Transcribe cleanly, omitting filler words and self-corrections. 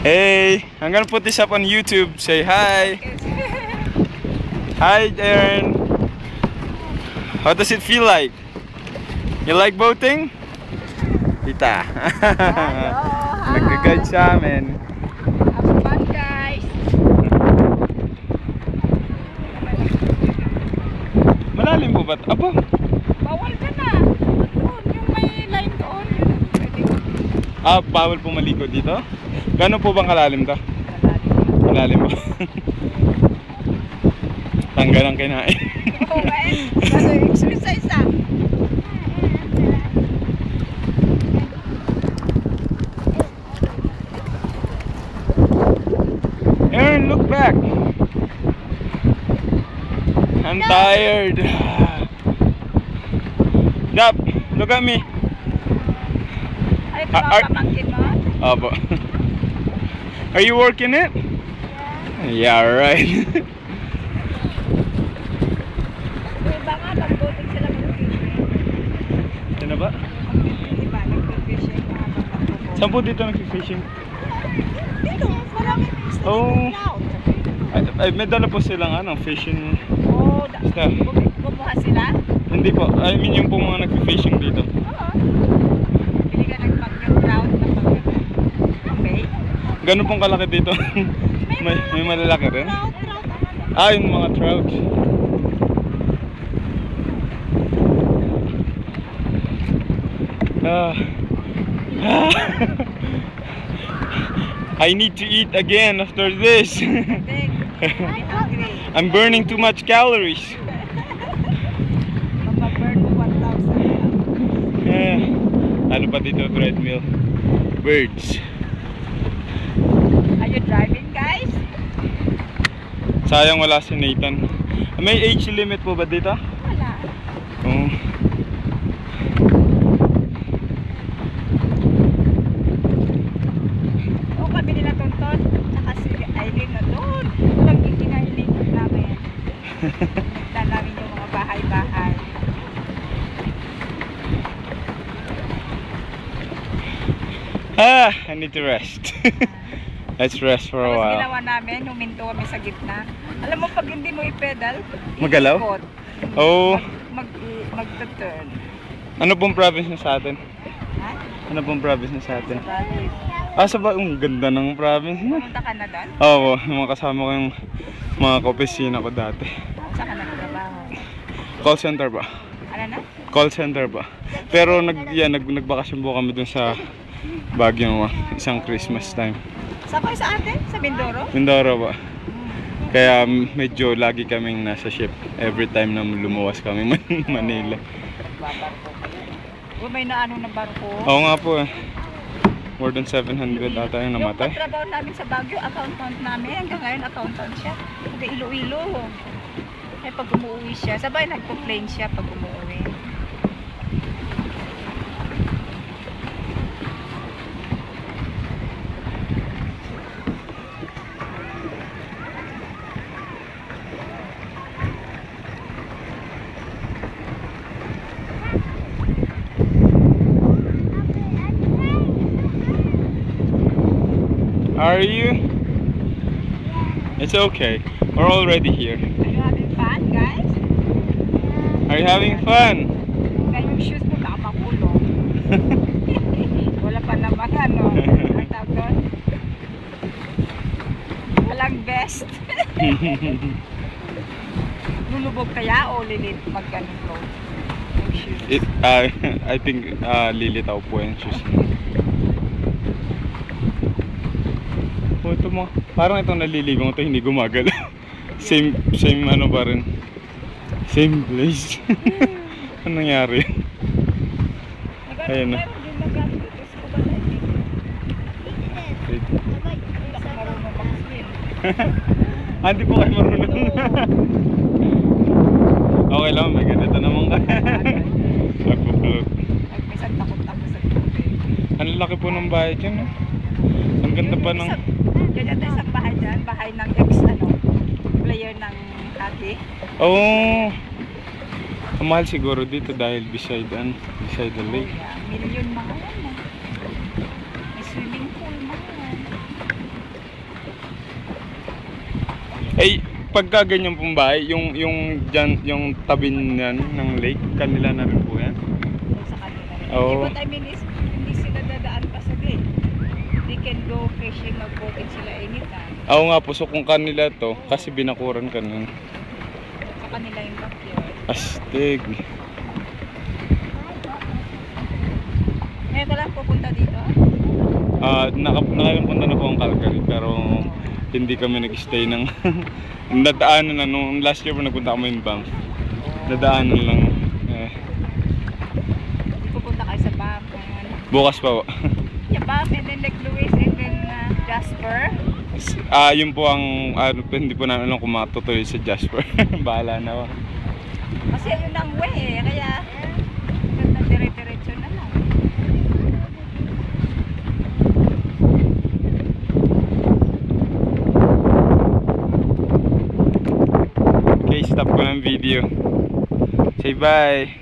Hey, I'm gonna put this up on YouTube. Say hi. Hi, Aaron. How does it feel like? You like boating? Tita. Nag-guide sa amin. Have fun, guys. Malalim po ba? Aba, Bawal ka na. Doon, yung may line doon. Yun, pwede. bawal po maligo dito? Gano'n po bang kalalim to? Malalim ba? Tanggal ang kinain. Oo, eh. Kasi exercise ah. Aaron, look back. I'm tired. Dap, look at me. Ay, ito mga pamangkin mo. Aba. Are you working it? Yeah, right. Yung iba nga, pag-boating sila mag-fishing. Ano ba? Yung iba, nag-fishing. Saan po dito nag-fishing? Dito, maraming Oh. cloud. Ay, may dala po silang fishing. Oo, Stuff. kumuha sila. Hindi po, I mean yung po mga nag-fishing dito. Oo. Bili ka ng pag-yung cloud na pag-yung. Okay. Ganun pong kalaki dito. may malalaki rin. Trout. Yung mga trout. I need to eat again after this. I'm burning too much calories. Mag-burn mo 1,000. Ano pa dito, treadmill? Birds. Are you driving, guys? Sayang wala si Nathan. May age limit po ba dito? Wala. Oo. Oo, kabili na tonton. Tsaka si Aileen na doon. Walang giginahiling namin. Nagdan namin yung mga bahay-bahay. I need to rest. Let's rest for a Tapos while. ginawa namin, huminto kami sa gitna. Alam mo, pag hindi mo i-pedal, Magalaw? iikot. Oh, Mag-turn. ano pong province na sa atin? Ha? Ano pong province na sa atin? Province. Sa ba? Ganda ng province na. Pumunta ka na doon? Oo, mga kasama ko yung mga kaopisina ko dati. Saan ka nagtrabaho? Call center ba? Ano na? Call center ba? Pero nagbakasyon po kami dun sa Baguio isang Christmas time. Saan kayo sa atin? Sa Mindoro? Mindoro ba? Kaya medyo lagi kaming nasa ship every time na lumuwas kami Manila. Nagbabarko kayo. May naano na barko. Oo nga po eh. More than 700 ata yung Yung namatay. pagtrabaho namin sa Baguio, accountant namin. Hanggang ngayon, accountant siya. Taga Iloilo. Eh, pag umuwi siya, sabay nagpo-plane siya pag umuwi. Are you? It's okay. We're already here. Are you having fun, guys? Are you having fun? Kaya yung shoes mo baka makulong. Wala pa naman ano. Ang tawag doon? Walang best. Lulubog kaya o lilit pag ganun load? Yung shoes. I think lilitaw po yung shoes. Oh, ito mo. Parang itong naliligong ito hindi gumagalaw. same ano pa rin. Same place. Anong nangyari? Ayun na. Meron din nagamit ito sa kubala. Hindi ako marunong mag-swim. Hindi po kayo marunong. Okay lang, may ganito naman ka. Nagpo-float. Minsan takot ako sa tubig. Ang laki po ng bahay dyan. Ang ganda pa ng... Ganyan tayo sa bahay dyan. Bahay ng player ng hockey. Oh! Ang mahal siguro dito dahil beside the lake. Yeah, million mga yan eh. May swimming pool mga yan. Ay, pagka ganyan pong bahay, yung dyan, yung tabi niyan ng lake, kanila na rin po yan. Kung sa kanila rin. Oo. What I mean is, hindi sila dadaan pa sa gate. They can go fishing, mag-bukid sila anytime. Oo nga po, so kung kanila to, kasi binakuran ka nun. Sa kanila yung backyard. Astig. Ngayon ka lang pupunta dito? Nakapunta na po ang Calgary, pero hindi kami nag-stay ng nadaanan na nung last year po nagpunta kami in Banff. Nadaanan lang. Hindi pupunta kayo sa Banff. Bukas pa po. Yeah, Banff and then Lake Louise and then Jasper. Yun po ang hindi po namin alam kung matutuloy sa Jasper. Bahala na po. Kasi yun ang way eh, kaya ganda dire-diretso na lang. Okay, stop ko ng video. Say bye.